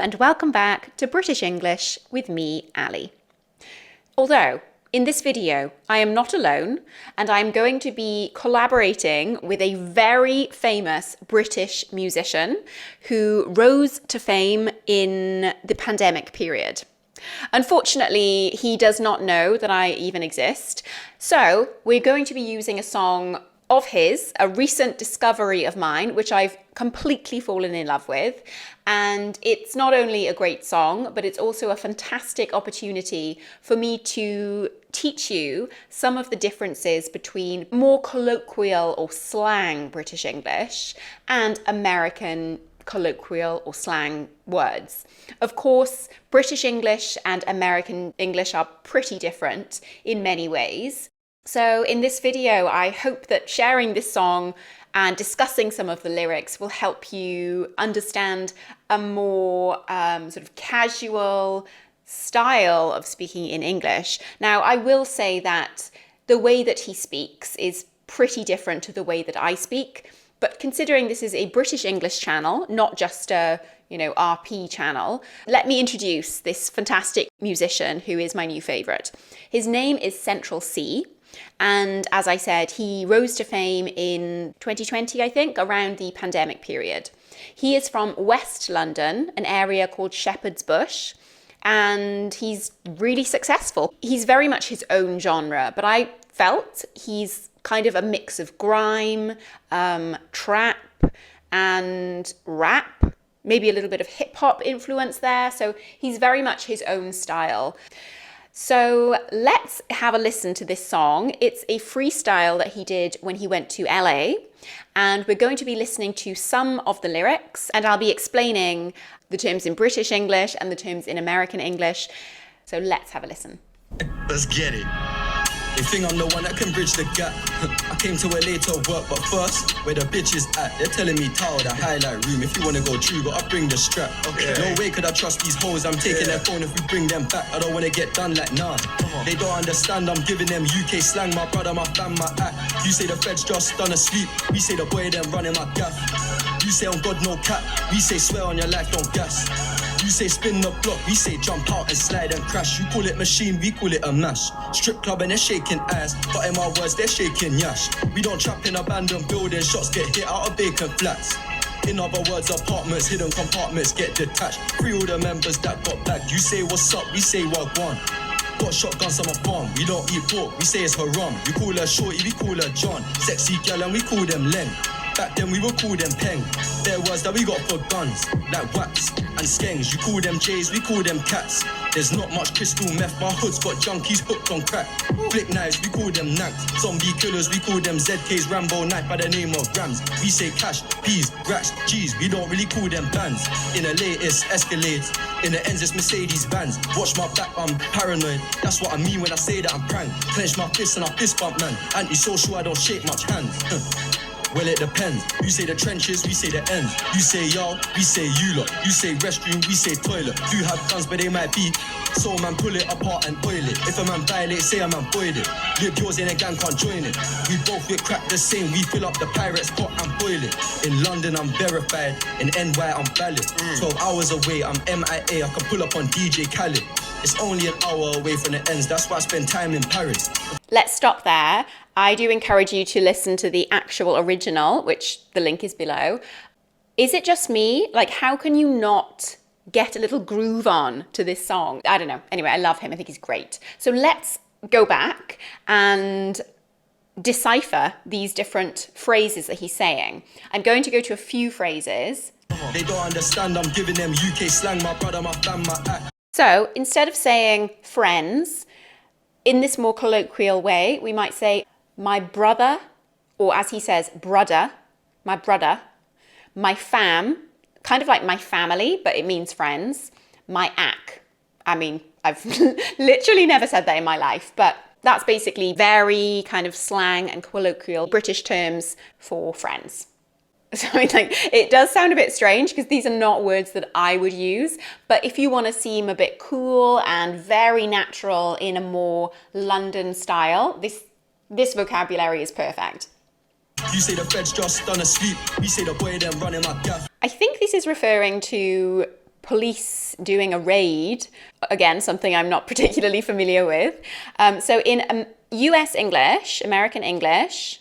and welcome back to British English with me, Ali. Although, in this video, I am not alone and I'm going to be collaborating with a very famous British musician who rose to fame in the pandemic period. Unfortunately, he does not know that I even exist, so we're going to be using a song of his, a recent discovery of mine, which I've completely fallen in love with. And it's not only a great song, but it's also a fantastic opportunity for me to teach you some of the differences between more colloquial or slang British English and American colloquial or slang words. Of course, British English and American English are pretty different in many ways. So in this video, I hope that sharing this song and discussing some of the lyrics will help you understand a more sort of casual style of speaking in English. Now, I will say that the way that he speaks is pretty different to the way that I speak. But considering this is a British English channel, not just a RP channel, let me introduce this fantastic musician who is my new favourite. His name is Central CEE. And as I said, he rose to fame in 2020, I think, around the pandemic period. He is from West London, an area called Shepherd's Bush, and he's really successful. He's very much his own genre, but I felt he's kind of a mix of grime, trap, and rap, maybe a little bit of hip-hop influence there, so he's very much his own style. So let's have a listen to this song. It's a freestyle that he did when he went to LA, and we're going to be listening to some of the lyrics, and I'll be explaining the terms in British English and the terms in American English. So let's have a listen. Let's get it. They think I'm the one that can bridge the gap. I came to LA to work, but first, where the bitches at? They're telling me tower, the highlight room. If you wanna go true, gotta bring the strap. Okay. No way could I trust these hoes. I'm taking their phone if we bring them back. I don't wanna get done like nah. They don't understand. I'm giving them UK slang. My brother, my fam, my act. You say the feds just done asleep. We say the boy them running my gaff. You say on God no cap. We say swear on your life, don't gas. You say spin the block, we say jump out and slide and crash. You call it machine, we call it a mash. Strip club and they're shaking ass, but in my words they're shaking yash. We don't trap in abandoned buildings, shots get hit out of vacant flats. In other words, apartments, hidden compartments get detached. Free all the members that got bagged. You say what's up, we say wagwan. Got shotguns on my farm, we don't eat pork, we say it's haram. You call her shorty, we call her John. Sexy gal and we call them Len. Back then we would call them peng. There was that we got for guns, like wax and skangs. You call them J's, we call them cats. There's not much crystal meth, my hood's got junkies hooked on crack. Flick knives, we call them nags. Zombie killers, we call them ZK's Rambo knife by the name of Rams. We say cash, peas, racks, G's, we don't really call them bands. In the latest Escalades, in the ends it's Mercedes Benz. Watch my back, I'm paranoid. That's what I mean when I say that I'm prank. Clench my fists and I fist bump man. Anti-social, I don't shake much hands. Well, it depends. You say the trenches, we say the ends. You say y'all, we say you lot. You say restroom, we say toilet. You have guns, but they might be. So man, pull it apart and oil it. If a man violates, say a man boil it. Live yours in a gang, can't join it. We both get cracked the same. We fill up the pirate's pot and boil it. In London, I'm verified. In NY, I'm valid. 12 hours away, I'm MIA. I can pull up on DJ Khaled. It's only an hour away from the ends. That's why I spend time in Paris. Let's stop there. I do encourage you to listen to the actual original, which the link is below. Is it just me? Like, how can you not get a little groove on to this song? I don't know. Anyway, I love him. I think he's great. So let's go back and decipher these different phrases that he's saying. I'm going to go to a few phrases. They don't understand. I'm giving them UK slang. My brother, my fam, my act. So instead of saying friends, in this more colloquial way, we might say my brother, or as he says, brother, my fam, kind of like my family, but it means friends, my ack. I mean, I've literally never said that in my life, but that's basically very kind of slang and colloquial British terms for friends. So it's like, it does sound a bit strange because these are not words that I would use, but if you want to seem a bit cool and very natural in a more London style, this vocabulary is perfect. You say the feds just done asleep. We say the boy them running my gaff. I think this is referring to police doing a raid. Again, something I'm not particularly familiar with. So in US English, American English,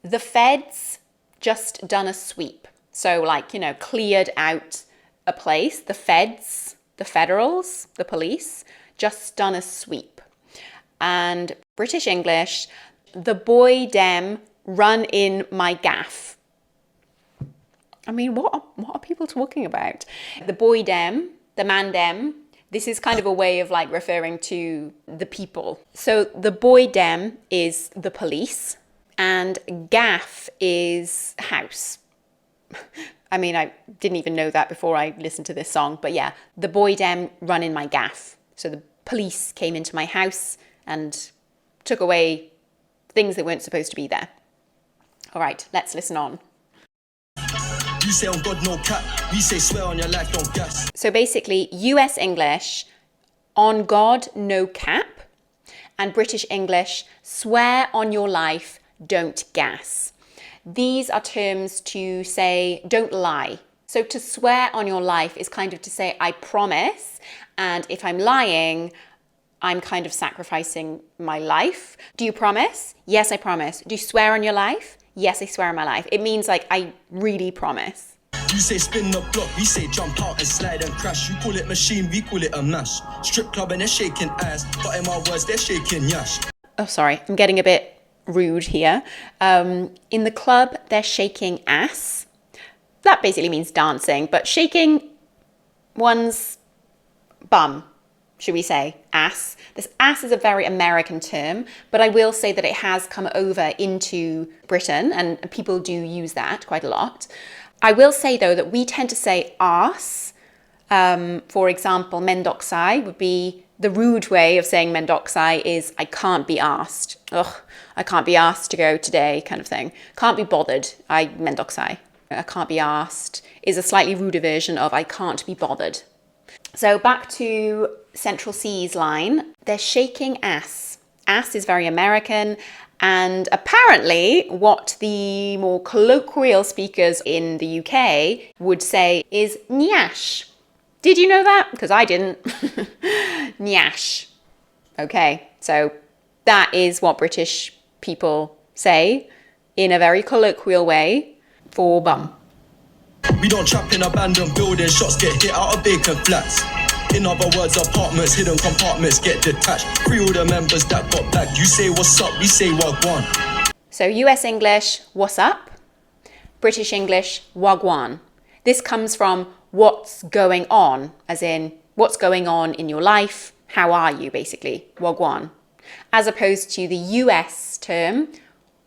the feds just done a sweep. So like, cleared out a place. The feds, the federals, the police, just done a sweep. And British English, the boy dem run in my gaff. I mean, what are people talking about? The boy dem, the man dem, this is kind of a way of like referring to the people. So the boy dem is the police and gaff is house. I mean, I didn't even know that before I listened to this song, but yeah, the boy dem run in my gaff. So the police came into my house and took away things that weren't supposed to be there. All right, let's listen on. You say on God no cap, we say swear on your life don't gas. So basically, US English, on God no cap, and British English, swear on your life, don't gas. These are terms to say don't lie. So to swear on your life is kind of to say I promise, and if I'm lying, I'm kind of sacrificing my life. Do you promise? Yes, I promise. Do you swear on your life? Yes, I swear on my life. It means like I really promise. You say spin the block, we say jump out and slide and crash. You call it machine, we call it a mash. Strip club and they're shaking ass, but in my words, they're shaking yash. Oh, sorry, I'm getting a bit rude here. In the club, they're shaking ass. That basically means dancing, but shaking one's bum, should we say, ass. This ass is a very American term, but I will say that it has come over into Britain and people do use that quite a lot. I will say though that we tend to say arse. For example, mendoxai would be the rude way of saying mendoxai is I can't be asked. Ugh, I can't be asked to go today kind of thing. Can't be bothered. I mendoxai. I can't be asked is a slightly ruder version of I can't be bothered. So back to Central CEE's line, they're shaking ass. Ass is very American, and apparently what the more colloquial speakers in the UK would say is nyash. Did you know that? Because I didn't. Nyash. Okay, so that is what British people say in a very colloquial way for bum. We don't trap in abandoned buildings, shots get hit out of vacant flats. In other words, apartments, hidden compartments get detached. Free all the members that got back. You say what's up, we say wagwan. So US English, what's up? British English, wagwan. This comes from what's going on, as in what's going on in your life, how are you basically, wagwan. As opposed to the US term,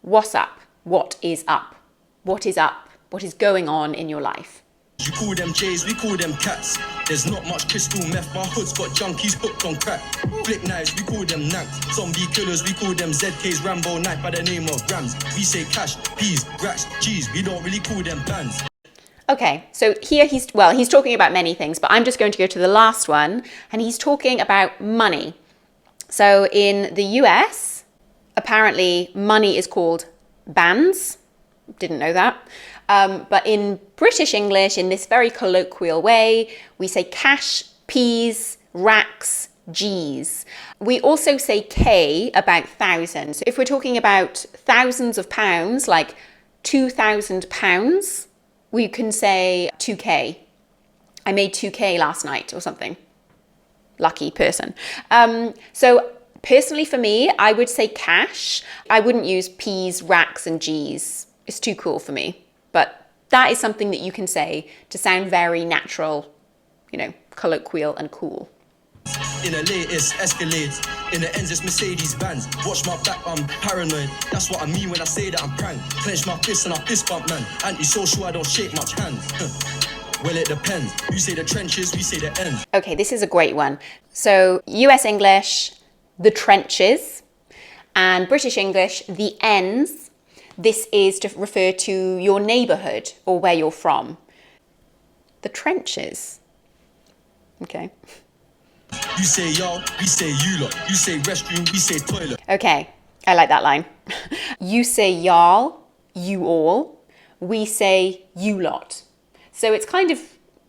what's up, what is up, what is up, what is going on in your life. You call them J's, we call them cats. There's not much crystal meth, my hood's got junkies hooked on crack. Flick knives, we call them nanks. Zombie killers, we call them ZK's Rambo knife by the name of Rams. We say cash, peas, racks, G's, we don't really call them bands. Okay, so here he's talking about many things, but I'm just going to go to the last one, and he's talking about money. So in the US, apparently money is called bands. Didn't know that. But in British English, in this very colloquial way, we say cash, peas, racks, G's. We also say K about thousands. So if we're talking about thousands of pounds, like £2,000, we can say 2K. I made 2K last night or something. Lucky person. So personally for me, I would say cash. I wouldn't use P's, racks and G's. It's too cool for me. But that is something that you can say to sound very natural, colloquial and cool. In a latest Escalades, in the ends it's Mercedes Benz. Watch my back, I'm paranoid. That's what I mean when I say that I'm prank. Clench my fist and I fist bump man. Anti-social, I don't shake much hands. Well, it depends. You say the trenches, we say the ends. Okay, this is a great one. So US English, the trenches, and British English, the ends. This is to refer to your neighborhood or where you're from. The trenches. Okay. You say y'all, we say you lot. You say restroom, we say toilet. Okay, I like that line. You say y'all, you all. We say you lot. So it's kind of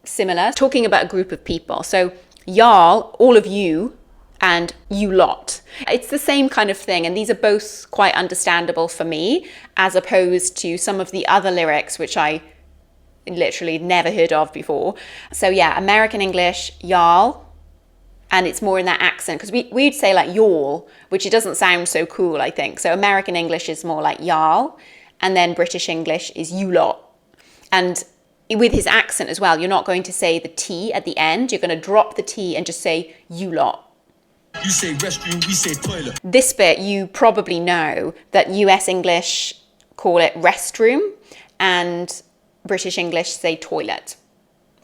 similar, talking about a group of people. So y'all, all of you, and you lot. It's the same kind of thing, and these are both quite understandable for me, as opposed to some of the other lyrics which I literally never heard of before. So yeah, American English, y'all, and it's more in that accent, because we'd say like y'all, which it doesn't sound so cool, I think. So American English is more like y'all, and then British English is you lot. And with his accent as well, you're not going to say the T at the end, you're going to drop the T and just say you lot. You say restroom, we say toilet. This bit, you probably know that US English call it restroom and British English say toilet,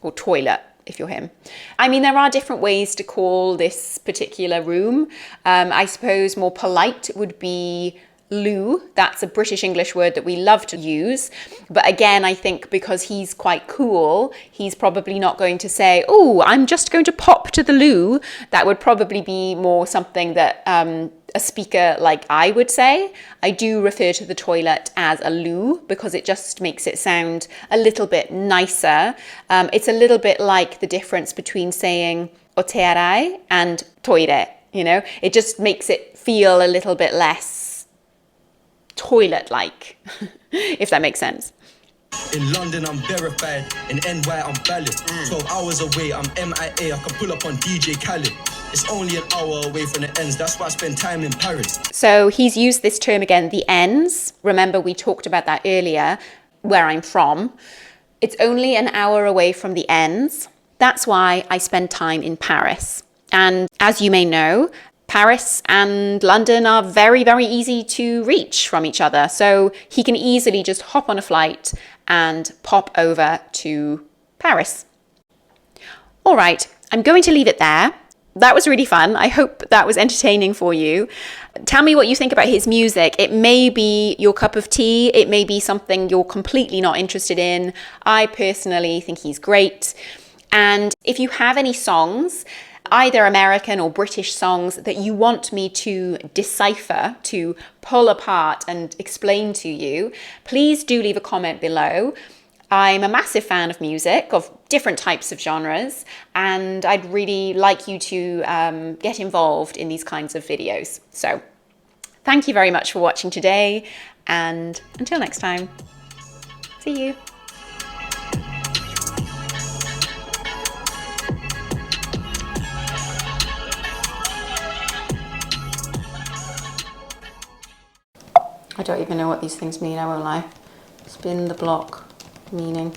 or toilet if you're him. I mean, there are different ways to call this particular room. I suppose more polite would be loo. That's a British English word that we love to use. But again, I think because he's quite cool, he's probably not going to say, oh, I'm just going to pop to the loo. That would probably be more something that a speaker like I would say. I do refer to the toilet as a loo because it just makes it sound a little bit nicer. It's a little bit like the difference between saying o te arai and toire, you know? It just makes it feel a little bit less toilet-like, if that makes sense. In London, I'm verified. In NY, I'm valid. 12 hours away, I'm MIA. I can pull up on DJ Khaled. It's only an hour away from the ends. That's why I spend time in Paris. So he's used this term again, the ends. Remember, we talked about that earlier, where I'm from. It's only an hour away from the ends. That's why I spend time in Paris. And as you may know, Paris and London are very, very easy to reach from each other. So he can easily just hop on a flight and pop over to Paris. All right, I'm going to leave it there. That was really fun. I hope that was entertaining for you. Tell me what you think about his music. It may be your cup of tea. It may be something you're completely not interested in. I personally think he's great. And if you have any songs, either American or British songs that you want me to decipher, to pull apart and explain to you, please do leave a comment below. I'm a massive fan of music, of different types of genres, and I'd really like you to get involved in these kinds of videos. So thank you very much for watching today, and until next time, see you. I don't even know what these things mean, I won't lie. Spin the block meaning.